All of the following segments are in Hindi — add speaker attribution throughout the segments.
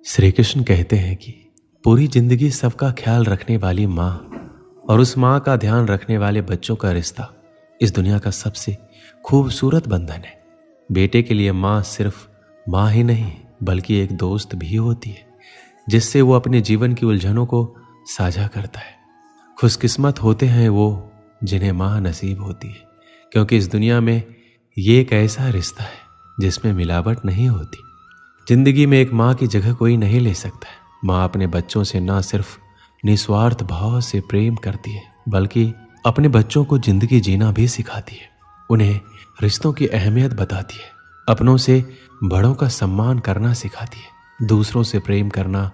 Speaker 1: श्री कृष्ण कहते हैं कि पूरी जिंदगी सबका ख्याल रखने वाली माँ और उस माँ का ध्यान रखने वाले बच्चों का रिश्ता इस दुनिया का सबसे खूबसूरत बंधन है। बेटे के लिए माँ सिर्फ माँ ही नहीं बल्कि एक दोस्त भी होती है जिससे वो अपने जीवन की उलझनों को साझा करता है। खुशकिस्मत होते हैं वो जिन्हें माँ नसीब होती है, क्योंकि इस दुनिया में ये एक ऐसा रिश्ता है जिसमें मिलावट नहीं होती। जिंदगी में एक माँ की जगह कोई नहीं ले सकता है। माँ अपने बच्चों से ना सिर्फ निस्वार्थ भाव से प्रेम करती है बल्कि अपने बच्चों को जिंदगी जीना भी सिखाती है। उन्हें रिश्तों की अहमियत बताती है, अपनों से बड़ों का सम्मान करना सिखाती है, दूसरों से प्रेम करना,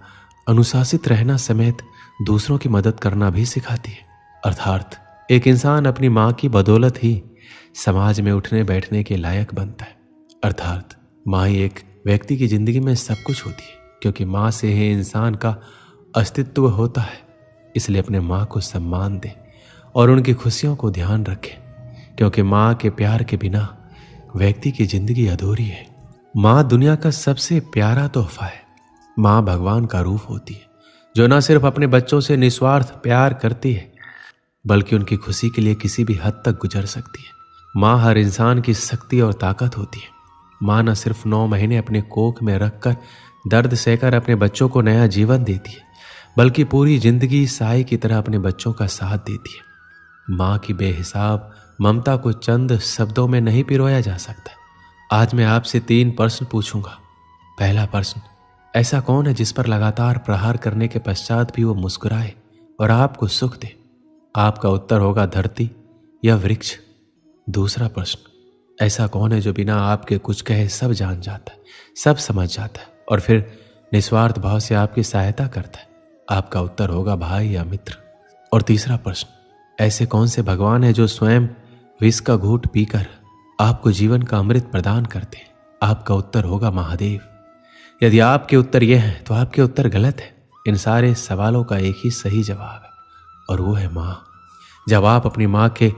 Speaker 1: अनुशासित रहना समेत दूसरों की मदद करना भी सिखाती है। अर्थात एक इंसान अपनी माँ की बदौलत ही समाज में उठने बैठने के लायक बनता है। अर्थात माँ ही एक व्यक्ति की जिंदगी में सब कुछ होती है, क्योंकि माँ से ही इंसान का अस्तित्व होता है। इसलिए अपने माँ को सम्मान दें और उनकी खुशियों को ध्यान रखें, क्योंकि माँ के प्यार के बिना व्यक्ति की जिंदगी अधूरी है। माँ दुनिया का सबसे प्यारा तोहफा है। माँ भगवान का रूप होती है जो न सिर्फ अपने बच्चों से निस्वार्थ प्यार करती है बल्कि उनकी खुशी के लिए किसी भी हद तक गुजर सकती है। माँ हर इंसान की शक्ति और ताकत होती है। माँ न सिर्फ 9 महीने अपने कोख में रखकर दर्द सहकर अपने बच्चों को नया जीवन देती है बल्कि पूरी जिंदगी साए की तरह अपने बच्चों का साथ देती है। माँ की बेहिसाब ममता को चंद शब्दों में नहीं पिरोया जा सकता। आज मैं आपसे 3 प्रश्न पूछूंगा। पहला प्रश्न, ऐसा कौन है जिस पर लगातार प्रहार करने के पश्चात भी वो मुस्कुराए और आपको सुख दे? आपका उत्तर होगा धरती या वृक्ष। दूसरा प्रश्न, ऐसा कौन है जो बिना आपके कुछ कहे सब जान जाता है, सब समझ जाता है और फिर निस्वार्थ भाव से आपकी सहायता करता है? आपका उत्तर होगा भाई या मित्र। और तीसरा प्रश्न, ऐसे कौन से भगवान है जो स्वयं विष का घूंट पीकर आपको जीवन का अमृत प्रदान करते हैं? आपका उत्तर होगा महादेव। यदि आपके उत्तर ये हैं तो आपके उत्तर गलत है। इन सारे सवालों का एक ही सही जवाब है और वो है माँ। जब आप अपनी माँ के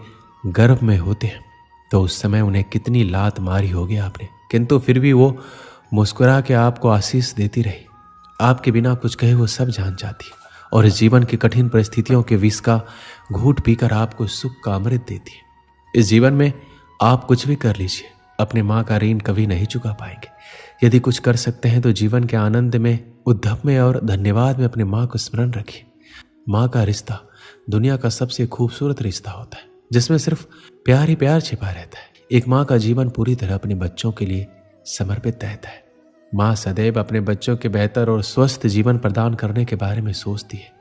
Speaker 1: गर्भ में होते हैं तो उस समय उन्हें कितनी लात मारी होगी आपने, किंतु फिर भी वो मुस्कुरा के आपको आशीष देती रही। आपके बिना कुछ कहे वो सब जान जाती और इस जीवन की कठिन परिस्थितियों के विष का घूंट पीकर आपको सुख का अमृत देती है। इस जीवन में आप कुछ भी कर लीजिए, अपने माँ का ऋण कभी नहीं चुका पाएंगे। यदि कुछ कर सकते हैं तो जीवन के आनंद में, उद्धव में और धन्यवाद में अपने माँ को स्मरण रखिए। माँ का रिश्ता दुनिया का सबसे खूबसूरत रिश्ता होता है जिसमें सिर्फ प्यार ही प्यार छिपा रहता है। एक माँ का जीवन पूरी तरह अपने बच्चों के लिए समर्पित रहता है। माँ सदैव अपने बच्चों के बेहतर और स्वस्थ जीवन प्रदान करने के बारे में सोचती है,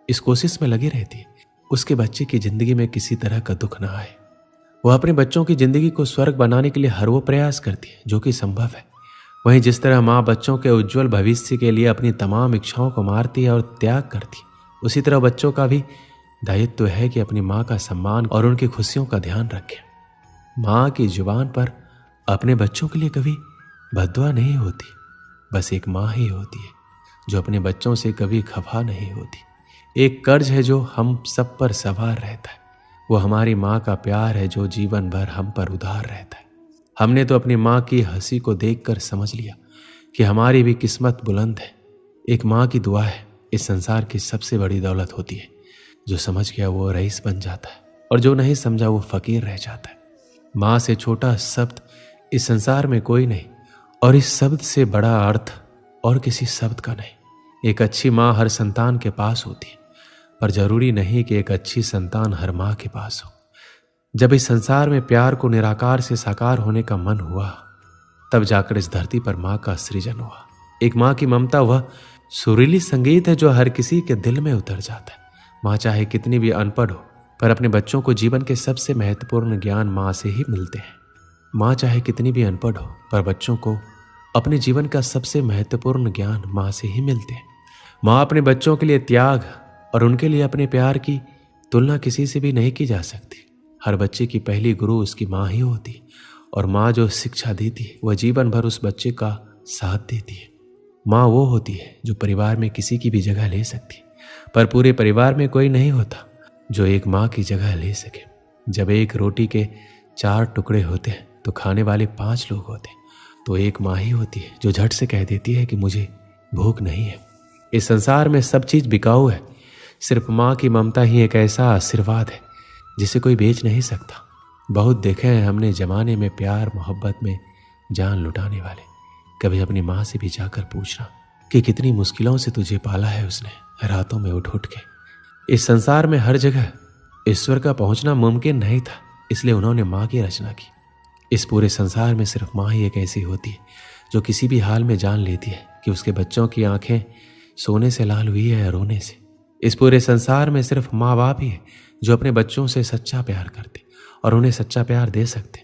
Speaker 1: इस कोशिश में लगी रहती है उसके बच्चे की जिंदगी में किसी तरह का दुख ना आए। वह अपने बच्चों की जिंदगी को स्वर्ग बनाने के लिए हर वो प्रयास करती है जो कि संभव है। वहीं जिस तरह माँ बच्चों के उज्जवल भविष्य के लिए अपनी तमाम इच्छाओं को मारती है और त्याग करती है, उसी तरह बच्चों का भी दायित्व है कि अपनी माँ का सम्मान और उनकी खुशियों का ध्यान रखें। माँ की जुबान पर अपने बच्चों के लिए कभी बद्दुआ नहीं होती, बस एक माँ ही होती है जो अपने बच्चों से कभी खफा नहीं होती। एक कर्ज है जो हम सब पर सवार रहता है, वो हमारी माँ का प्यार है जो जीवन भर हम पर उधार रहता है। हमने तो अपनी माँ की हंसी को देखकर समझ लिया कि हमारी भी किस्मत बुलंद है। एक माँ की दुआ है इस संसार की सबसे बड़ी दौलत होती है। जो समझ गया वो रईस बन जाता है और जो नहीं समझा वो फकीर रह जाता है। माँ से छोटा शब्द इस संसार में कोई नहीं और इस शब्द से बड़ा अर्थ और किसी शब्द का नहीं। एक अच्छी माँ हर संतान के पास होती है, पर जरूरी नहीं कि एक अच्छी संतान हर माँ के पास हो। जब इस संसार में प्यार को निराकार से साकार होने का मन हुआ तब जाकर इस धरती पर माँ का सृजन हुआ। एक माँ की ममता वह सुरीली संगीत है जो हर किसी के दिल में उतर जाता है। माँ चाहे कितनी भी अनपढ़ हो पर अपने बच्चों को जीवन के सबसे महत्वपूर्ण ज्ञान माँ से ही मिलते हैं। माँ चाहे कितनी भी अनपढ़ हो पर बच्चों को अपने जीवन का सबसे महत्वपूर्ण ज्ञान माँ से ही मिलते हैं। माँ अपने बच्चों के लिए त्याग और उनके लिए अपने प्यार की तुलना किसी से भी नहीं की जा सकती। हर बच्चे की पहली गुरु उसकी माँ ही होती है और माँ जो शिक्षा देती है वह जीवन भर उस बच्चे का साथ देती है। माँ वो होती है जो परिवार में किसी की भी जगह ले सकती है, पर पूरे परिवार में कोई नहीं होता जो एक माँ की जगह ले सके। जब एक रोटी के 4 टुकड़े होते हैं तो खाने वाले 5 लोग होते हैं, तो एक माँ ही होती है जो झट से कह देती है कि मुझे भूख नहीं है। इस संसार में सब चीज बिकाऊ है, सिर्फ माँ की ममता ही एक ऐसा आशीर्वाद है जिसे कोई बेच नहीं सकता। बहुत देखे हैं हमने जमाने में प्यार मोहब्बत में जान लुटाने वाले। कभी अपनी माँ से भी जाकर पूछना कि कितनी मुश्किलों से तुझे पाला है उसने, रातों में उठ उठ के। इस संसार में हर जगह ईश्वर का पहुंचना मुमकिन नहीं था, इसलिए उन्होंने माँ की रचना की। इस पूरे संसार में सिर्फ माँ ही एक ऐसी होती है जो किसी भी हाल में जान लेती है कि उसके बच्चों की आंखें सोने से लाल हुई है या रोने से। इस पूरे संसार में सिर्फ माँ बाप ही है जो अपने बच्चों से सच्चा प्यार करते और उन्हें सच्चा प्यार दे सकते।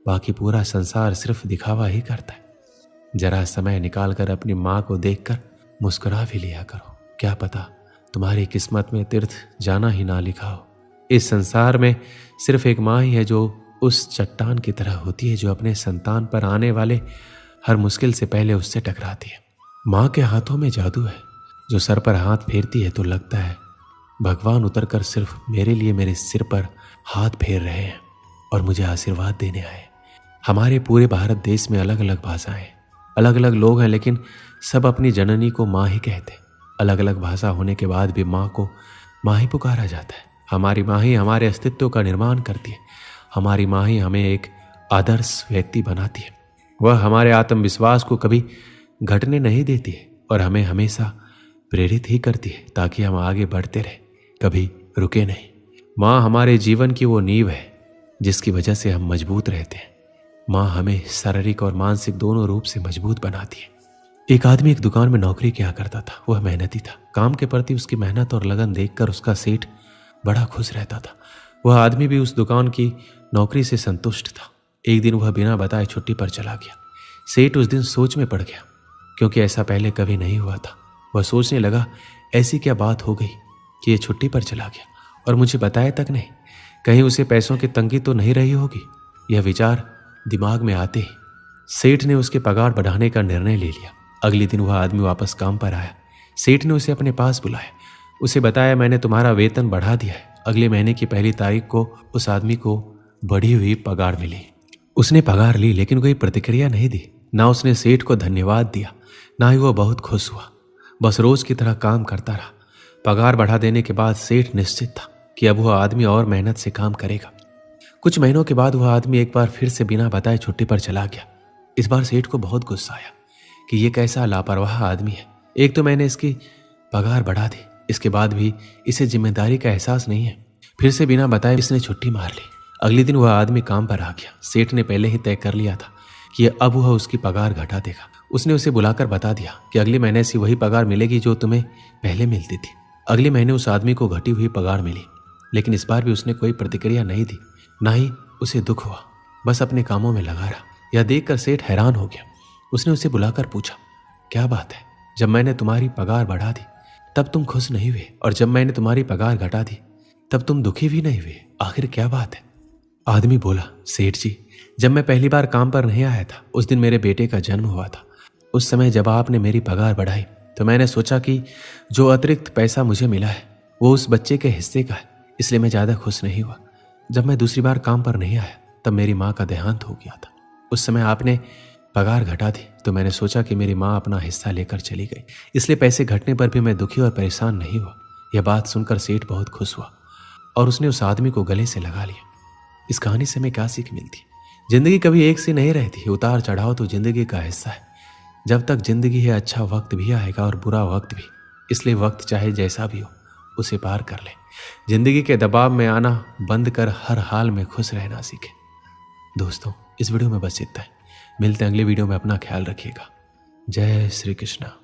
Speaker 1: बाकी पूरा संसार सिर्फ दिखावा ही करता है। जरा समय निकाल कर अपनी माँ को देखकर मुस्कुरा भी लिया करो, क्या पता तुम्हारी किस्मत में तीर्थ जाना ही ना लिखा हो। इस संसार में सिर्फ एक माँ ही है जो उस चट्टान की तरह होती है जो अपने संतान पर आने वाले हर मुश्किल से पहले उससे टकराती है। माँ के हाथों में जादू है, जो सर पर हाथ फेरती है तो लगता है भगवान उतरकर सिर्फ मेरे लिए मेरे सिर पर हाथ फेर रहे हैं और मुझे आशीर्वाद देने आए। हमारे पूरे भारत देश में अलग अलग भाषाएं, अलग अलग लोग हैं, लेकिन सब अपनी जननी को माँ ही कहते। अलग अलग भाषा होने के बाद भी माँ को माँ ही पुकारा जाता है। हमारी माँ ही हमारे अस्तित्व का निर्माण करती है। हमारी माँ ही हमें एक आदर्श व्यक्ति बनाती है। वह हमारे आत्मविश्वास को कभी घटने नहीं देती है और हमें हमेशा प्रेरित ही करती है ताकि हम आगे बढ़ते रहें, कभी रुके नहीं। माँ हमारे जीवन की वो नींव है जिसकी वजह से हम मजबूत रहते हैं। माँ हमें शारीरिक और मानसिक दोनों रूप से मजबूत बनाती है। एक आदमी एक दुकान में नौकरी किया करता था। वह मेहनती था। काम के प्रति उसकी मेहनत और लगन देखकर उसका सेठ बड़ा खुश रहता था। वह आदमी भी उस दुकान की नौकरी से संतुष्ट था। एक दिन वह बिना बताए छुट्टी पर चला गया। सेठ उस दिन सोच में पड़ गया, क्योंकि ऐसा पहले कभी नहीं हुआ था। वह सोचने लगा, ऐसी क्या बात हो गई कि ये छुट्टी पर चला गया और मुझे बताया तक नहीं। कहीं उसे पैसों की तंगी तो नहीं रही होगी। यह विचार दिमाग में आते ही सेठ ने उसके पगार बढ़ाने का निर्णय ले लिया। अगले दिन वह आदमी वापस काम पर आया। सेठ ने उसे अपने पास बुलाया, उसे बताया, मैंने तुम्हारा वेतन बढ़ा दिया है। अगले महीने की 1 तारीख को उस आदमी को बढ़ी हुई पगार मिली। उसने पगार ली, लेकिन कोई प्रतिक्रिया नहीं दी। ना उसने सेठ को धन्यवाद दिया, ना ही वह बहुत खुश हुआ। बस रोज की तरह काम करता रहा। पगार बढ़ा देने के बाद सेठ निश्चित था कि अब वह आदमी और मेहनत से काम करेगा। कुछ महीनों के बाद वह आदमी एक बार फिर से बिना बताए छुट्टी पर चला गया। इस बार सेठ को बहुत गुस्सा आया कि यह कैसा लापरवाह आदमी है। एक तो मैंने इसकी पगार बढ़ा दी, इसके बाद भी इसे जिम्मेदारी का एहसास नहीं है। फिर से बिना बताए इसने छुट्टी मार ली। अगले दिन वह आदमी काम पर आ गया। सेठ ने पहले ही तय कर लिया था कि अब वह उसकी पगार घटा देगा। उसने उसे बुलाकर बता दिया कि अगले महीने से वही पगार मिलेगी जो तुम्हें पहले मिलती थी। अगले महीने उस आदमी को घटी हुई पगार मिली, लेकिन इस बार भी उसने कोई प्रतिक्रिया नहीं दी, ना ही उसे दुख हुआ। बस अपने कामों में लगा रहा। यह देखकर सेठ हैरान हो गया। उसने उसे बुलाकर पूछा, क्या बात है, जब मैंने तुम्हारी पगार बढ़ा दी तब तुम खुश नहीं हुए, और जब मैंने तुम्हारी पगार घटा दी तब तुम दुखी भी नहीं हुए। आखिर क्या बात है? आदमी बोला, सेठ जी, जब मैं पहली बार काम पर नहीं आया था उस दिन मेरे बेटे का जन्म हुआ था। उस समय जब आपने मेरी पगार बढ़ाई तो मैंने सोचा कि जो अतिरिक्त पैसा मुझे मिला है वो उस बच्चे के हिस्से का है, इसलिए मैं ज़्यादा खुश नहीं हुआ। जब मैं दूसरी बार काम पर नहीं आया तब मेरी माँ का देहांत हो गया था। उस समय आपने पगार घटा दी तो मैंने सोचा कि मेरी माँ अपना हिस्सा लेकर चली गई, इसलिए पैसे घटने पर भी मैं दुखी और परेशान नहीं हुआ। यह बात सुनकर सेठ बहुत खुश हुआ और उसने उस आदमी को गले से लगा लिया। इस कहानी से हमें क्या सीख मिलती? जिंदगी कभी एक सी नहीं रहती। उतार चढ़ाव तो जिंदगी का हिस्सा है। जब तक जिंदगी है अच्छा वक्त भी आएगा और बुरा वक्त भी, इसलिए वक्त चाहे जैसा भी हो उसे पार कर ले। जिंदगी के दबाव में आना बंद कर हर हाल में खुश रहना सीखे। दोस्तों, इस वीडियो में बस इतना है। मिलते हैं अगले वीडियो में। अपना ख्याल रखिएगा। जय श्री कृष्णा।